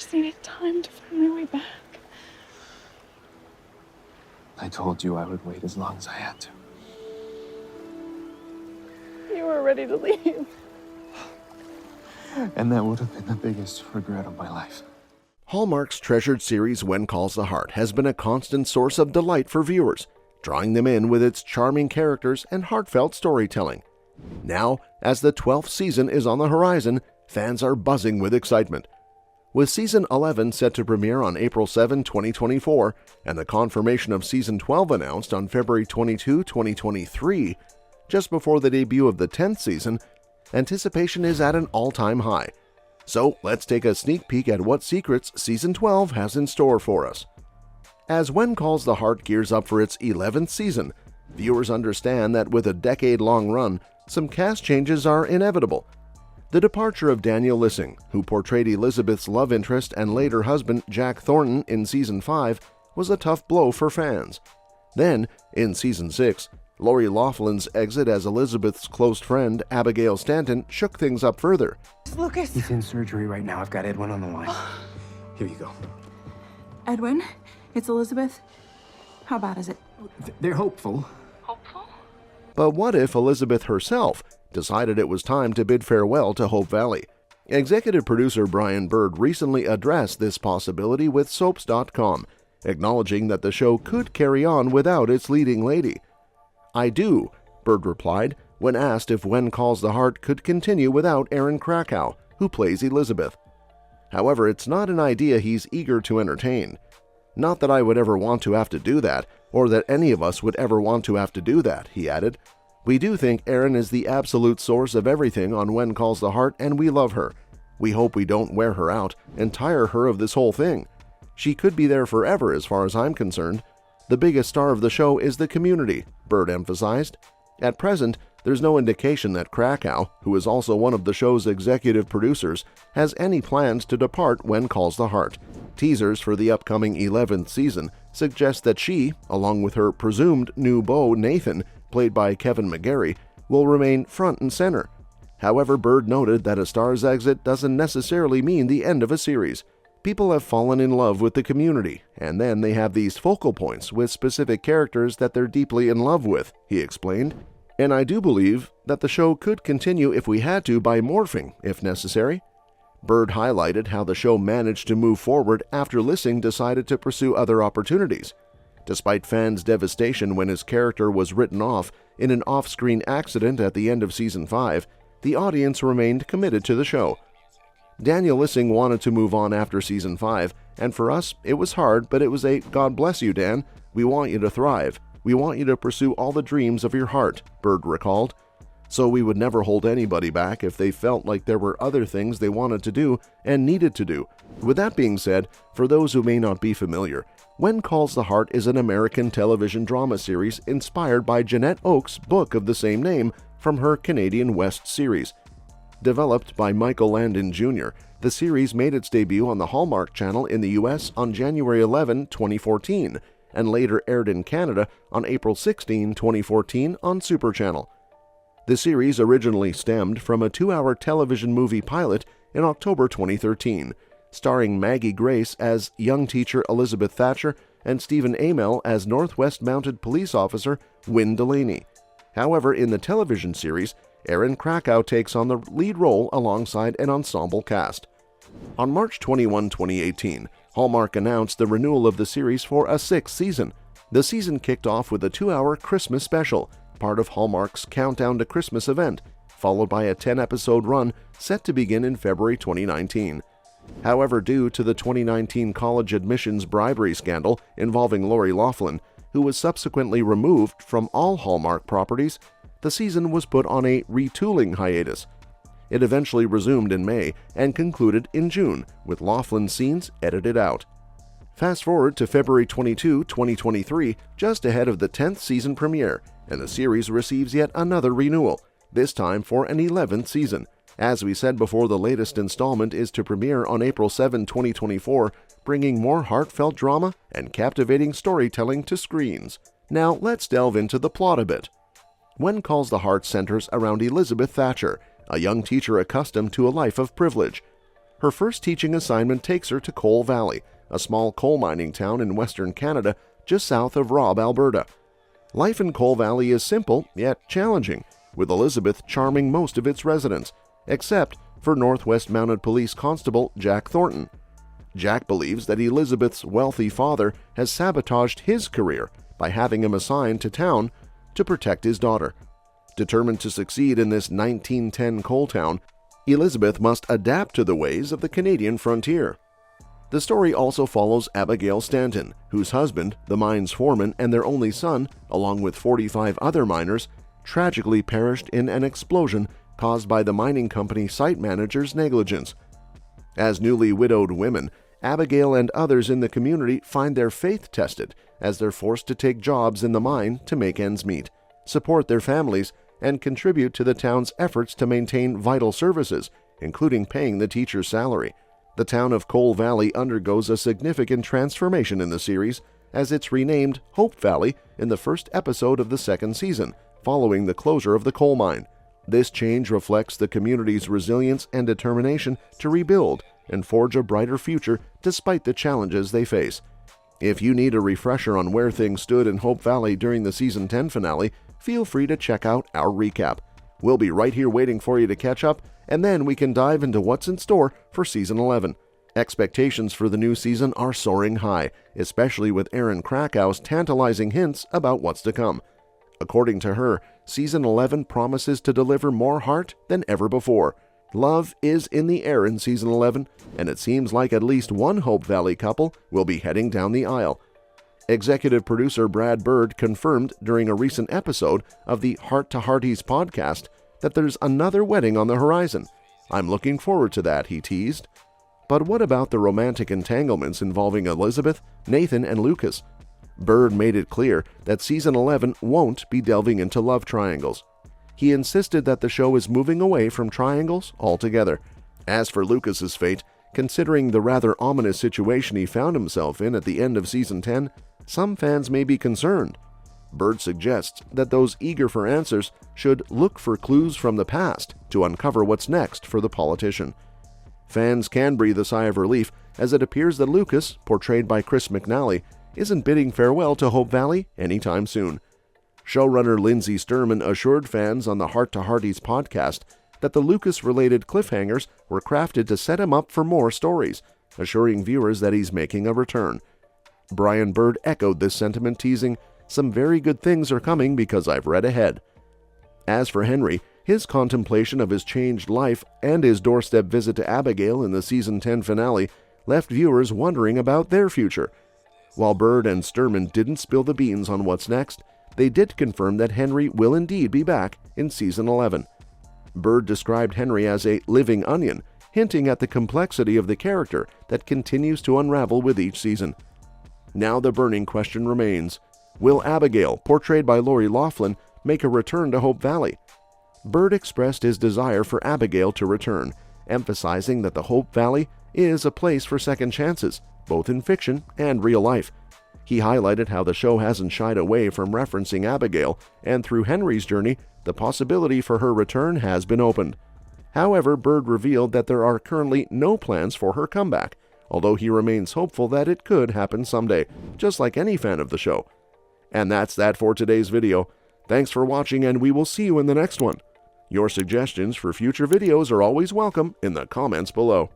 just needed time to find my way back. I told you I would wait as long as I had to. You were ready to leave. And that would have been the biggest regret of my life. Hallmark's treasured series When Calls the Heart has been a constant source of delight for viewers, drawing them in with its charming characters and heartfelt storytelling. Now, as the 12th season is on the horizon, fans are buzzing with excitement. With Season 11 set to premiere on April 7, 2024, and the confirmation of Season 12 announced on February 22, 2023, just before the debut of the 10th season, anticipation is at an all-time high. So let's take a sneak peek at what secrets Season 12 has in store for us. As When Calls the Heart gears up for its 11th season, viewers understand that with a decade-long run, some cast changes are inevitable. The departure of Daniel Lissing, who portrayed Elizabeth's love interest and later husband Jack Thornton in Season 5, was a tough blow for fans. Then, in Season 6, Lori Loughlin's exit as Elizabeth's close friend Abigail Stanton shook things up further. Lucas. He's in surgery right now. I've got Edwin on the line. Here you go. Edwin, it's Elizabeth. How bad is it? They're hopeful. Hopeful? But what if Elizabeth herself decided it was time to bid farewell to Hope Valley? Executive producer Brian Bird recently addressed this possibility with Soaps.com, acknowledging that the show could carry on without its leading lady. "I do," Bird replied when asked if When Calls the Heart could continue without Erin Krakow, who plays Elizabeth. However, it's not an idea he's eager to entertain. "Not that I would ever want to have to do that, or that any of us would ever want to have to do that," he added. "We do think Erin is the absolute source of everything on When Calls the Heart, and we love her. We hope we don't wear her out and tire her of this whole thing. She could be there forever as far as I'm concerned. The biggest star of the show is the community," Bird emphasized. At present, there's no indication that Krakow, who is also one of the show's executive producers, has any plans to depart When Calls the Heart. Teasers for the upcoming 11th season suggest that she, along with her presumed new beau Nathan, played by Kevin McGarry, will remain front and center. However, Bird noted that a star's exit doesn't necessarily mean the end of a series. People have fallen in love with the community, and then they have these focal points with specific characters that they're deeply in love with, he explained. "And I do believe that the show could continue if we had to by morphing, if necessary." Bird highlighted how the show managed to move forward after Lissing decided to pursue other opportunities. Despite fans' devastation when his character was written off in an off-screen accident at the end of Season 5, the audience remained committed to the show. "Daniel Lissing wanted to move on after Season 5, and for us, it was hard, but it was a 'God bless you, Dan. We want you to thrive. We want you to pursue all the dreams of your heart,'" Bird recalled. "So we would never hold anybody back if they felt like there were other things they wanted to do and needed to do." With that being said, for those who may not be familiar, When Calls the Heart is an American television drama series inspired by Janette Oke's book of the same name from her Canadian West series. Developed by Michael Landon Jr., the series made its debut on the Hallmark Channel in the U.S. on January 11, 2014, and later aired in Canada on April 16, 2014 on Super Channel. The series originally stemmed from a 2-hour television movie pilot in October 2013, starring Maggie Grace as young teacher Elizabeth Thatcher and Stephen Amell as Northwest Mounted Police Officer Wynn Delaney. However, in the television series, Erin Krakow takes on the lead role alongside an ensemble cast. On March 21, 2018, Hallmark announced the renewal of the series for a 6th season. The season kicked off with a 2-hour Christmas special, part of Hallmark's Countdown to Christmas event, followed by a 10-episode run set to begin in February 2019. However, due to the 2019 college admissions bribery scandal involving Lori Loughlin, who was subsequently removed from all Hallmark properties, the season was put on a retooling hiatus. It eventually resumed in May and concluded in June, with Loughlin's scenes edited out. Fast forward to February 22, 2023, just ahead of the 10th season premiere, and the series receives yet another renewal, this time for an 11th season. As we said before, the latest installment is to premiere on April 7, 2024, bringing more heartfelt drama and captivating storytelling to screens. Now let's delve into the plot a bit. When Calls the Heart centers around Elizabeth Thatcher, a young teacher accustomed to a life of privilege. her first teaching assignment takes her to Coal Valley, a small coal mining town in western Canada just south of Robb, Alberta. Life in Coal Valley is simple yet challenging, with Elizabeth charming most of its residents, except for Northwest Mounted Police Constable Jack Thornton. Jack believes that Elizabeth's wealthy father has sabotaged his career by having him assigned to town to protect his daughter. Determined to succeed in this 1910 coal town, Elizabeth must adapt to the ways of the Canadian frontier. The story also follows Abigail Stanton, whose husband, the mine's foreman, and their only son, along with 45 other miners, tragically perished in an explosion caused by the mining company site manager's negligence. As newly widowed women, Abigail and others in the community find their faith tested as they're forced to take jobs in the mine to make ends meet, support their families, and contribute to the town's efforts to maintain vital services, including paying the teacher's salary. The town of Coal Valley undergoes a significant transformation in the series, as it's renamed Hope Valley in the first episode of the second season, following the closure of the coal mine. This change reflects the community's resilience and determination to rebuild and forge a brighter future despite the challenges they face. If you need a refresher on where things stood in Hope Valley during the Season 10 finale, feel free to check out our recap. We'll be right here waiting for you to catch up, and then we can dive into what's in store for Season 11. Expectations for the new season are soaring high, especially with Erin Krakow's tantalizing hints about what's to come. According to her, Season 11 promises to deliver more heart than ever before. Love is in the air in Season 11, and it seems like at least one Hope Valley couple will be heading down the aisle. Executive producer Brad Bird confirmed during a recent episode of the Heart to Hearties podcast that there's another wedding on the horizon. "I'm looking forward to that," he teased. But what about the romantic entanglements involving Elizabeth, Nathan, and Lucas? Bird made it clear that Season 11 won't be delving into love triangles. He insisted that the show is moving away from triangles altogether. As for Lucas's fate, considering the rather ominous situation he found himself in at the end of Season 10, some fans may be concerned. Bird suggests that those eager for answers should look for clues from the past to uncover what's next for the politician. Fans can breathe a sigh of relief, as it appears that Lucas, portrayed by Chris McNally, isn't bidding farewell to Hope Valley anytime soon. Showrunner Lindsay Sturman assured fans on the Heart to Hearties podcast that the Lucas-related cliffhangers were crafted to set him up for more stories, assuring viewers that he's making a return. Brian Bird echoed this sentiment, teasing, "Some very good things are coming because I've read ahead." As for Henry, his contemplation of his changed life and his doorstep visit to Abigail in the Season 10 finale left viewers wondering about their future. While Bird and Sturman didn't spill the beans on what's next, they did confirm that Henry will indeed be back in Season 11. Bird described Henry as a living onion, hinting at the complexity of the character that continues to unravel with each season. Now the burning question remains: will Abigail, portrayed by Lori Loughlin, make a return to Hope Valley? Bird expressed his desire for Abigail to return, emphasizing that the Hope Valley is a place for second chances, both in fiction and real life. He highlighted how the show hasn't shied away from referencing Abigail, and through Henry's journey, the possibility for her return has been opened. However, Bird revealed that there are currently no plans for her comeback, although he remains hopeful that it could happen someday, just like any fan of the show. And that's that for today's video. Thanks for watching, and we will see you in the next one. Your suggestions for future videos are always welcome in the comments below.